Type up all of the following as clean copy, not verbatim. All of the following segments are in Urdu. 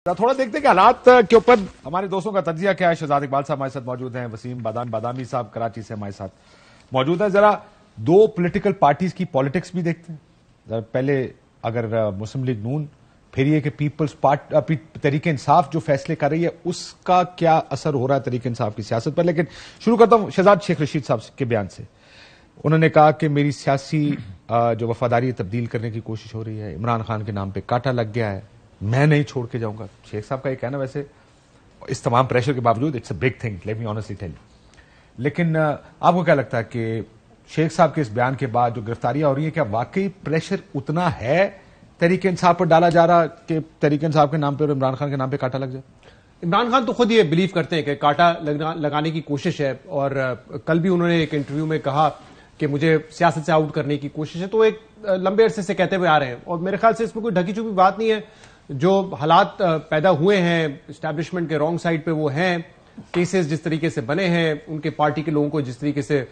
تھوڑا دیکھتے ہیں کہ حالات کے اوپر ہمارے دوستوں کا تجزیہ کیا ہے. شہزاد اقبال صاحب ہمارے ساتھ موجود ہیں, وسیم بادامی صاحب کراچی سے ہمارے ساتھ موجود ہیں. ذرا دو پولیٹیکل پارٹیز کی پالیٹکس بھی دیکھتے ہیں. پہلے اگر مسلم لیگ نون پھر یہ کہ پیپلز تحریک انصاف جو فیصلے کر رہی ہے اس کا کیا اثر ہو رہا ہے تحریک انصاف کی سیاست پر. لیکن شروع کرتا ہوں شہزاد شیخ رشید صاحب کے بیان سے. انہوں نے کہا کہ میری سیاسی جو وفاداری تبدیل کرنے کی کوشش ہو رہی ہے, عمران خان کے نام پہ کانٹا لگ گیا ہے, میں نہیں چھوڑ کے جاؤں گا. شیخ صاحب کا یہ کہنا ویسے اس تمام پریشر کے باوجود it's a big thing, let me honestly tell you. لیکن آپ کو کیا لگتا ہے کہ شیخ صاحب کے اس بیان کے بعد جو گرفتاریاں ہو رہی ہیں, کیا واقعی پریشر اتنا ہے تحریک انصاف پر ڈالا جا رہا کہ تحریک انصاف کے نام پہ اور عمران خان کے نام پہ کانٹا لگ جائے؟ عمران خان تو خود یہ بلیو کرتے ہیں کہ کانٹا لگانے کی کوشش ہے, اور کل بھی انہوں نے ایک انٹرویو میں کہا کہ مجھے سیاست سے آؤٹ کرنے کی کوشش ہے. تو ایک لمبے عرصے سے کہتے ہوئے آ رہے ہیں, اور میرے خیال سے اس میں کوئی ڈھکی چھپی بات نہیں ہے. جو حالات پیدا ہوئے ہیں اسٹیبلشمنٹ کے رانگ سائڈ پہ وہ ہیں, کیسز جس طریقے سے بنے ہیں, ان کے پارٹی کے لوگوں کو جس طریقے سے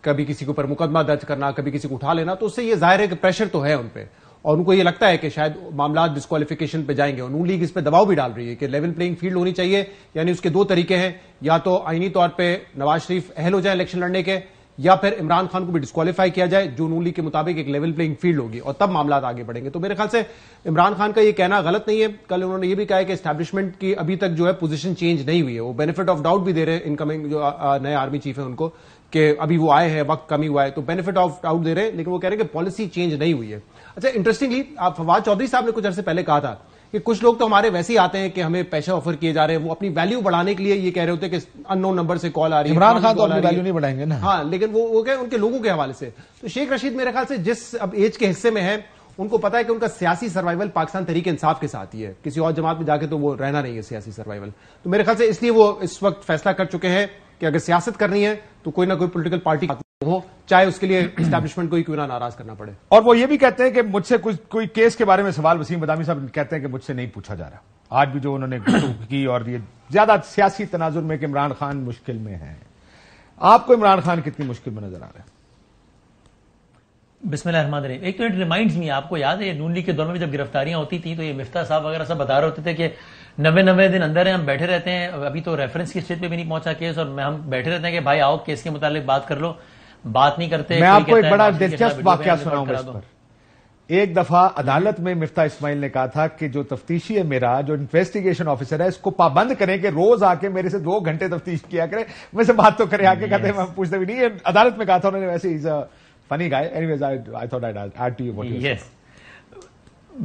کبھی کسی کے اوپر مقدمہ درج کرنا, کبھی کسی کو اٹھا لینا, تو اس سے یہ ظاہر ہے کہ پریشر تو ہے ان پہ, اور ان کو یہ لگتا ہے کہ شاید معاملات ڈسکوالیفیکیشن پہ جائیں گے. اور نون لیگ اس پہ دباؤ بھی ڈال رہی ہے کہ لیول پلینگ فیلڈ ہونی چاہیے. یعنی اس کے دو طریقے ہیں, یا تو آئینی طور پہ نواز شریف اہل ہو جائے الیکشن لڑنے کے, یا پھر عمران خان کو بھی ڈسکوالیفائی کیا جائے, جو نون لیگ کے مطابق ایک لیول پلینگ فیلڈ ہوگی, اور تب معاملات آگے بڑھیں گے. تو میرے خیال سے عمران خان کا یہ کہنا غلط نہیں ہے. کل انہوں نے یہ بھی کہا کہ اسٹیبلشمنٹ کی ابھی تک جو ہے پوزیشن چینج نہیں ہوئی ہے. وہ بینیفٹ آف ڈاؤٹ بھی دے رہے ہیں انکمنگ جو نئے آرمی چیف ہیں ان کو, کہ ابھی وہ آئے ہیں, وقت کمی ہوا ہے, تو بینیفٹ آف ڈاؤٹ دے رہے ہیں, لیکن وہ کہہ رہے ہیں کہ پالیسی چینج نہیں ہوئی ہے. اچھا, انٹرسٹنگلی فواد چودھری صاحب نے کچھ عرصے پہلے کہا تھا کہ کچھ لوگ تو ہمارے ویسے ہی آتے ہیں کہ ہمیں پیسہ آفر کیے جا رہے ہیں, وہ اپنی ویلیو بڑھانے کے لیے یہ کہہ رہے ہوتے ہیں کہ ان نون نمبر سے کال آ رہی ہے. عمران خان تو اپنی ویلیو نہیں بڑھائیں گے نا. ہاں, لیکن وہ کہ ان کے لوگوں کے حوالے سے. تو شیخ رشید میرے خیال سے جس اب ایج کے حصے میں ہے, ان کو پتا ہے کہ ان کا سیاسی سروائیول پاکستان تحریک انصاف کے ساتھ ہی ہے, کسی اور جماعت میں جا کے تو وہ رہنا نہیں ہے سیاسی سروائیول. تو میرے خیال سے اس لیے وہ اس وقت فیصلہ کر چکے ہیں کہ اگر سیاست کرنی ہے تو کوئی نہ کوئی پولیٹیکل پارٹی ہو, چاہے اس کے لیے اسٹیبلشمنٹ کو ہی کیوں نہ ناراض کرنا پڑے. اور وہ یہ بھی کہتے ہیں کہ مجھ سے کوئی کیس کے بارے میں سوال وسیم بادامی صاحب کہتے ہیں کہ مجھ سے نہیں پوچھا جا رہا. آج بھی جو انہوں نے گفتگو کی, اور یہ زیادہ سیاسی تناظر میں کہ عمران خان مشکل میں ہے. آپ کو عمران خان کتنی مشکل میں نظر آ رہا ہے؟ بسم اللہ الرحمن الرحیم. ایک تو اٹ ریمائنڈز می, آپ کو یاد ہے نون لیگ کے دور میں جب گرفتاریاں ہوتی تھیں تو یہ مفتاح صاحب وغیرہ سب بتا رہے ہوتے تھے کہ 90 دن اندر ہیں, ہم بیٹھے رہتے ہیں, ابھی تو ریفرنس کی اسٹیج پہ بھی نہیں پہنچا کیس, اور ہم بیٹھے رہتے ہیں کہ بھائی آؤ کیس کے متعلق بات کر لو, بات نہیں کرتے. میں آپ کو ایک بڑا دلچسپ واقعہ سناؤں گا اس پر. ایک دفعہ عدالت میں مفتاح اسماعیل نے کہا تھا کہ جو تفتیشی ہے میرا, جو انویسٹیگیشن آفیسر ہے, اس کو پابند کریں کہ روز آ کے میرے سے 2 گھنٹے تفتیش کیا کرے, میں سے بات تو کرے, آ کے کہتے ہیں میں پوچھتے بھی نہیں. عدالت میں کہا تھا انہوں نے. ویسے is a funny guy. Anyways I thought I add to you what you said.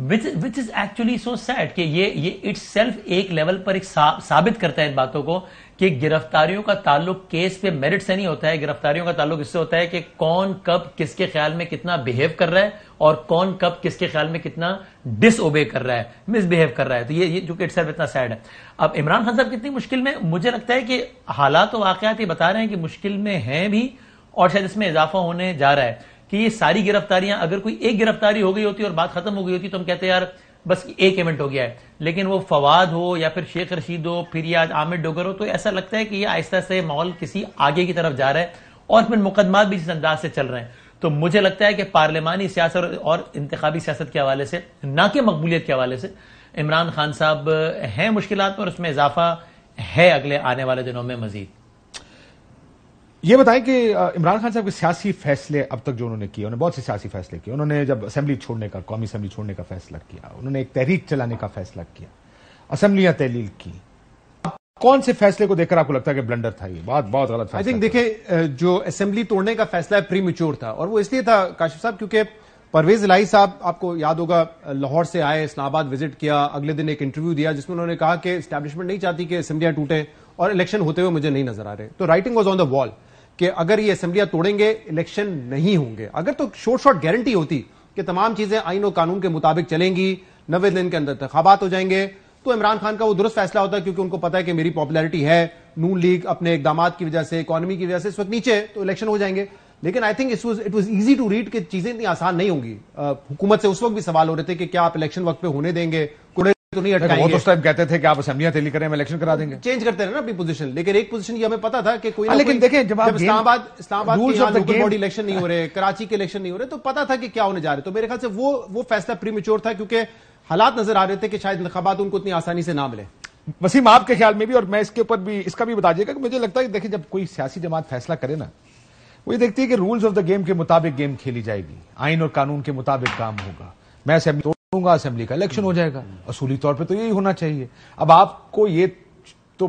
which is actually so sad کہ یہ itself ایک لیول پر ایک ثابت کرتا ہے ان باتوں کو کہ گرفتاریوں کا تعلق کیس پہ میرٹ سے نہیں ہوتا ہے. گرفتاریوں کا تعلق اس سے ہوتا ہے کہ کون کب کس کے خیال میں کتنا بہیو کر رہا ہے, اور کون کب کس کے خیال میں کتنا ڈس اوبے کر رہا ہے, مس بہیو کر رہا ہے. تو یہ جو کہ itself اتنا سیڈ ہے. اب عمران خان صاحب کتنی مشکل میں, مجھے لگتا ہے کہ حالات و واقعات یہ بتا رہے ہیں کہ مشکل میں ہیں بھی, اور شاید اس میں اضافہ ہونے جا رہا ہے. کہ یہ ساری گرفتاریاں, اگر کوئی ایک گرفتاری ہو گئی ہوتی اور بات ختم ہو گئی ہوتی تو ہم کہتے ہیں یار بس ایک ایونٹ ہو گیا ہے. لیکن وہ فواد ہو یا پھر شیخ رشید ہو, پھر یا عامر ڈوگر ہو, تو ایسا لگتا ہے کہ یہ آہستہ سے ماحول کسی آگے کی طرف جا رہا ہے, اور پھر مقدمات بھی اس انداز سے چل رہے ہیں. تو مجھے لگتا ہے کہ پارلیمانی سیاست اور انتخابی سیاست کے حوالے سے, نہ کہ مقبولیت کے حوالے سے, عمران خان صاحب ہیں مشکلات میں, اور اس میں اضافہ ہے اگلے آنے والے دنوں میں مزید. یہ بتائیں کہ عمران خان صاحب کے سیاسی فیصلے اب تک جو انہوں نے کیے, انہوں نے بہت سے سیاسی فیصلے کیے. انہوں نے جب اسمبلی چھوڑنے کا, قومی اسمبلی چھوڑنے کا فیصلہ کیا, انہوں نے ایک تحریک چلانے کا فیصلہ کیا, اسمبلیاں تحلیل کی. کون سے فیصلے کو دیکھ کر آپ کو لگتا ہے کہ بلنڈر تھا, یہ بہت غلط فیصلہ؟ آئی تھنک دیکھیں, جو اسمبلی توڑنے کا فیصلہ پری میچور تھا, اور وہ اس لیے تھا کاشف صاحب کیونکہ پرویز الہی صاحب آپ کو یاد ہوگا لاہور سے آئے, اسلام آباد وزٹ کیا, اگلے دن ایک انٹرویو دیا جس میں انہوں نے کہا کہ اسٹیبلشمنٹ نہیں چاہتی کہ اسمبلیاں ٹوٹیں, اور الیکشن ہوتے ہوئے مجھے نہیں نظر آ رہے. تو رائٹنگ واز آن دا وال کہ اگر یہ اسمبلیاں توڑیں گے الیکشن نہیں ہوں گے. اگر تو شارٹ گارنٹی ہوتی کہ تمام چیزیں آئین و قانون کے مطابق چلیں گی, 90 دن کے اندر انتخابات ہو جائیں گے, تو عمران خان کا وہ درست فیصلہ ہوتا ہے, کیونکہ ان کو پتا ہے کہ میری پاپولیرٹی ہے, نون لیگ اپنے اقدامات کی وجہ سے, اکانومی کی وجہ سے اس وقت نیچے, تو الیکشن ہو جائیں گے. لیکن I think it was easy to read کہ چیزیں اتنی آسان نہیں ہوں گی. حکومت سے اس وقت بھی سوال ہو رہے تھے کہ کیا آپ الیکشن وقت پہ ہونے دیں گے, تو نہیں اٹکائیں گے. وہ تو اس ٹائم کہتے تھے کہ آپ اسمبلیاں تحلیل کریں, ہم الیکشن کرا دیں گے, چینج کرتے رہے نا اپنی پوزیشن. لیکن ایک پوزیشن یہ ہمیں پتا تھا کہ کوئی لیکن دیکھیں جب اسلام آباد کے باڈی الیکشن نہیں ہو رہے, کراچی کے الیکشن نہیں ہو رہے, تو پتا تھا کہ کیا ہونے جا رہے. تو میرے خیال سے وہ فیصلہ پری میچور تھا, کیونکہ حالات نظر آ رہے تھے کہ شاید انتخابات ان کو اتنی آسانی سے نہ ملے. وسیم آپ کے خیال میں بھی, اور میں اس کے اوپر بھی اس کا بھی بتا دیجیے گا کہ مجھے لگتا ہے کہ دیکھیں جب کوئی سیاسی جماعت فیصلہ کرے نا, وہ یہ دیکھتی ہے کہ رولز آف دا گیم کے مطابق گیم کھیلی جائے گی, آئین اور قانون کے مطابق کام ہوگا, میں اسمبلی توڑوں گا, اسمبلی کا الیکشن ہو جائے گا. اصولی طور پہ تو یہی ہونا چاہیے. اب آپ کو یہ تو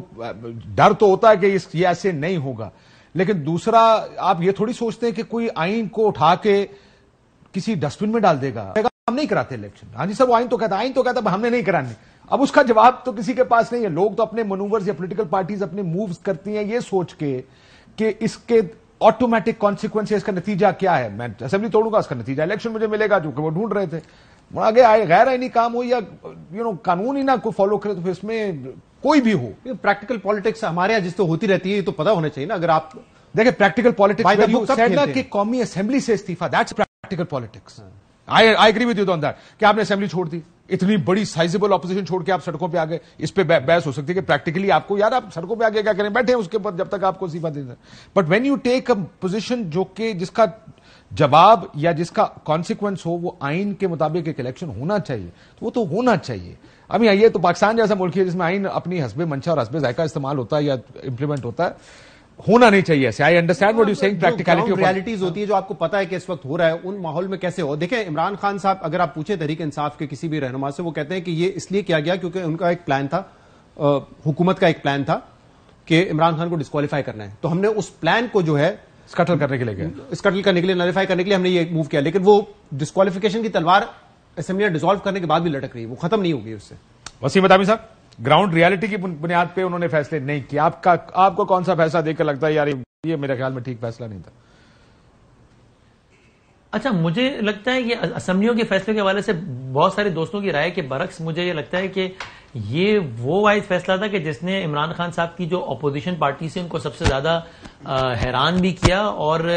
ڈر تو ہوتا ہے کہ یہ ایسے نہیں ہوگا, لیکن دوسرا آپ یہ تھوڑی سوچتے ہیں کہ کوئی آئین کو اٹھا کے کسی ڈسٹ بن میں ڈال دے گا, ہم نہیں کراتے الیکشن. ہاں جی سر, وہ آئین تو کہتا ہم نے نہیں کرانی. اب اس کا جواب تو کسی کے پاس نہیں ہے. لوگ تو اپنے منورز یا پولیٹیکل پارٹیز اپنے مووز کرتی ہیں یہ سوچ کے کہ اس کے آٹومیٹک کانسیکوینس, اس کا نتیجہ کیا ہے. میں اسمبلی توڑوں گا, اس کا نتیجہ الیکشن مجھے ملے گا, جو کہ وہ ڈھونڈ رہے تھے. آگے آئے غیر آئینی کام ہو یا قانون ہی نہ کوئی فالو کرے, تو پھر اس میں کوئی بھی ہو. پریکٹیکل پالیٹکس ہمارے یہاں جس تو ہوتی رہتی ہے, یہ تو پتا ہونا چاہیے نا. اگر آپ دیکھیں پریکٹیکل پالیٹکس کہ قومی اسمبلی سے استعفیٰ, that's practical politics. I agree with you on that کہ آپ نے اسمبلی چھوڑ دی, اتنی بڑی سائزیبل اپوزیشن چھوڑ کے آپ سڑکوں پہ آ گئے. اس پہ بحث ہو سکتی ہے کہ پریکٹیکلی آپ کو, یار آپ سڑکوں پہ آگے کیا کریں, بیٹھے اس کے اوپر جب تک آپ کو استعفیٰ دے دیں. But when you take a position جو کہ جس کا جواب یا جس کا کانسیکوینس ہو وہ آئین کے مطابق ایک الیکشن ہونا چاہیے, تو وہ تو ہونا چاہیے. ابھی یہ تو پاکستان جیسا ملک ہے جس میں آئین اپنی حسب منشا اور حسب ذائقہ استعمال ہوتا ہے یا امپلیمنٹ ہوتا ہے, ہونا نہیں چاہیے ایسے. I understand what you saying, practicality realities ہوتی ہے جو آپ کو پتا ہے کہ اس وقت ہو رہا ہے, ان ماحول میں کیسے ہو. دیکھیں عمران خان صاحب, اگر آپ پوچھیں تحریک انصاف کے کسی بھی رہنما سے, وہ کہتے ہیں کہ یہ اس لیے کیا گیا کیونکہ ان کا ایک پلان تھا, حکومت کا ایک پلان تھا کہ عمران خان کو ڈسکوالیفائی کرنا ہے. تو ہم نے اس پلان کو جو ہے اسکٹل کرنے کے لیے اسکٹل کرنے کے لیے, نلیفائی کرنے کے لیے ہم نے یہ موو کیا. لیکن وہ ڈسکوالیفیکیشن کی تلوار اسمبلی ڈیزالو کرنے کے بعد بھی لٹک رہی ہے, وہ ختم نہیں ہوگی اس سے. وسیم بدامی صاحب, گراؤنڈ ریالٹی کی بنیاد پہ انہوں نے فیصلے نہیں کیے. آپ کو کون سا فیصلہ دیکھ کر لگتا ہے یار یہ میرے خیال میں ٹھیک فیصلہ نہیں تھا؟ اچھا, مجھے لگتا ہے کہ اسمبلیوں کے فیصلے کے حوالے سے بہت سارے دوستوں کی رائے کے برعکس مجھے یہ لگتا ہے کہ یہ وہ واحد فیصلہ تھا کہ جس نے عمران خان صاحب کی جو اپوزیشن پارٹی سے ان کو سب سے زیادہ حیران بھی کیا اور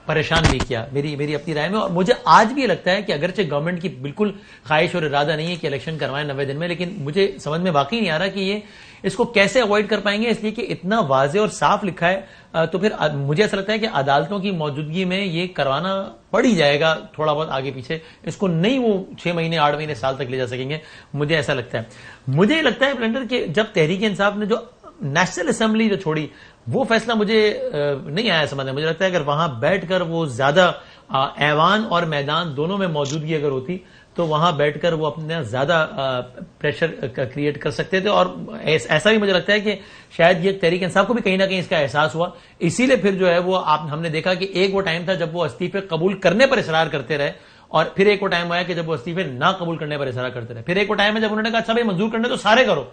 پریشان بھی کیا, میری اپنی رائے میں. اور مجھے آج بھی یہ لگتا ہے کہ اگرچہ گورنمنٹ کی بالکل خواہش اور ارادہ نہیں ہے کہ الیکشن کروائیں 90 دن میں, لیکن مجھے سمجھ میں واقعی نہیں آ رہا کہ یہ اس کو کیسے اوائڈ کر پائیں گے, اس لیے کہ اتنا واضح اور صاف لکھا ہے. تو پھر مجھے ایسا لگتا ہے کہ عدالتوں کی موجودگی میں یہ کروانا پڑ ہی جائے گا تھوڑا بہت آگے پیچھے. اس کو نہیں وہ 6 مہینے 8 مہینے سال تک لے جا سکیں گے, مجھے ایسا لگتا ہے. مجھے لگتا ہے بلنڈر کہ جب تحریک انصاف نے جو نیشنل اسمبلی جو چھوڑی, وہ فیصلہ مجھے نہیں آیا سمجھ میں. مجھے لگتا ہے اگر وہاں بیٹھ کر وہ زیادہ ایوان اور میدان دونوں میں موجودگی اگر ہوتی تو وہاں بیٹھ کر وہ اپنا زیادہ پریشر کریٹ کر سکتے تھے. اور ایسا بھی مجھے لگتا ہے کہ شاید یہ تحریک انصاف کو بھی کہیں نہ کہیں اس کا احساس ہوا, اسی لیے پھر جو ہے وہ ہم نے دیکھا کہ ایک وہ ٹائم تھا جب وہ استعفے قبول کرنے پر اصرار کرتے رہے, اور پھر ایک وہ ٹائم آیا کہ جب وہ استعفے نہ قبول کرنے پر اصرار کرتے رہے. پھر ایک وہ ٹائم ہے جب انہوں نے کہا اچھا بھائی منظور کرنے تو سارے کرو.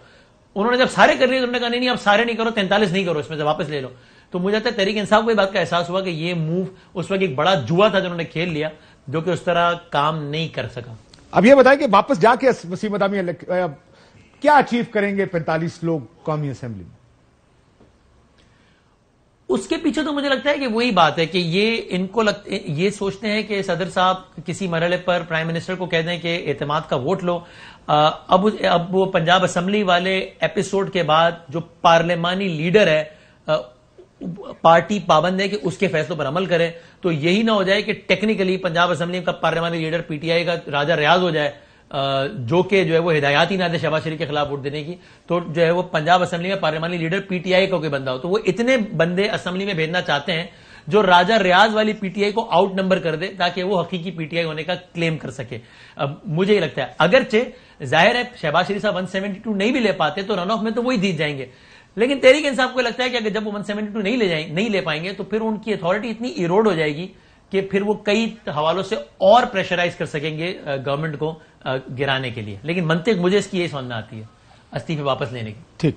انہوں نے جب سارے کر لیے تو انہوں نے کہا نہیں اب سارے نہیں کرو, 43 نہیں کرو, اس میں سے واپس لے لو. تو مجھے لگتا ہے تحریک انصاف کو یہ بات کا احساس ہوا کہ یہ موو اس وقت ایک بڑا جوا تھا جو انہوں نے کھیل لیا, جو کہ اس طرح کام نہیں کر سکا. اب یہ بتائیں کہ واپس جا کے وسیم بدامی کیا اچیو کریں گے 45 لوگ قومی اسمبلی میں؟ اس کے پیچھے تو مجھے لگتا ہے کہ وہی بات ہے کہ یہ ان کو یہ سوچتے ہیں کہ صدر صاحب کسی مرحلے پر پرائم منسٹر کو کہہ دیں کہ اعتماد کا ووٹ لو. اب وہ پنجاب اسمبلی والے ایپیسوڈ کے بعد جو پارلیمانی لیڈر ہے پارٹی پابند ہے کہ اس کے فیصلوں پر عمل کرے, تو یہی نہ ہو جائے کہ ٹیکنیکلی پنجاب اسمبلی کا پارلیمانی لیڈر پی ٹی آئی کا راجہ ریاض ہو جائے, جو کہ جو ہے وہ ہدایات ہی نہ دے شہباز شریف کے خلاف ووٹ دینے کی, تو جو ہے وہ پنجاب اسمبلی میں پارلیمانی لیڈر پی ٹی آئی کا کوئی بندہ ہو. تو وہ اتنے بندے اسمبلی میں بھیجنا چاہتے ہیں جو راجہ ریاض والی پی ٹی آئی کو آؤٹ نمبر کر دے تاکہ وہ حقیقی پی ٹی آئی ہونے کا کلیم کر سکے. اب مجھے یہ لگتا ہے اگرچہ ظاہر ہے شہباز شریف صاحب 172 نہیں بھی لے پاتے تو رن آف میں تو وہی جیت جائیں گے, لیکن تحریک انصاف کو لگتا ہے کہ اگر جب وہ 172 نہیں لے پائیں گے تو پھر ان کی اتھارٹی اتنی ایروڈ ہو جائے گی کہ پھر وہ کئی حوالوں سے اور پریشرائز کر سکیں گے گورنمنٹ کو گرانے کے لیے. لیکن منطق مجھے اس کی یہی سمجھ میں آتی ہے استعفے واپس لینے کی. ٹھیک.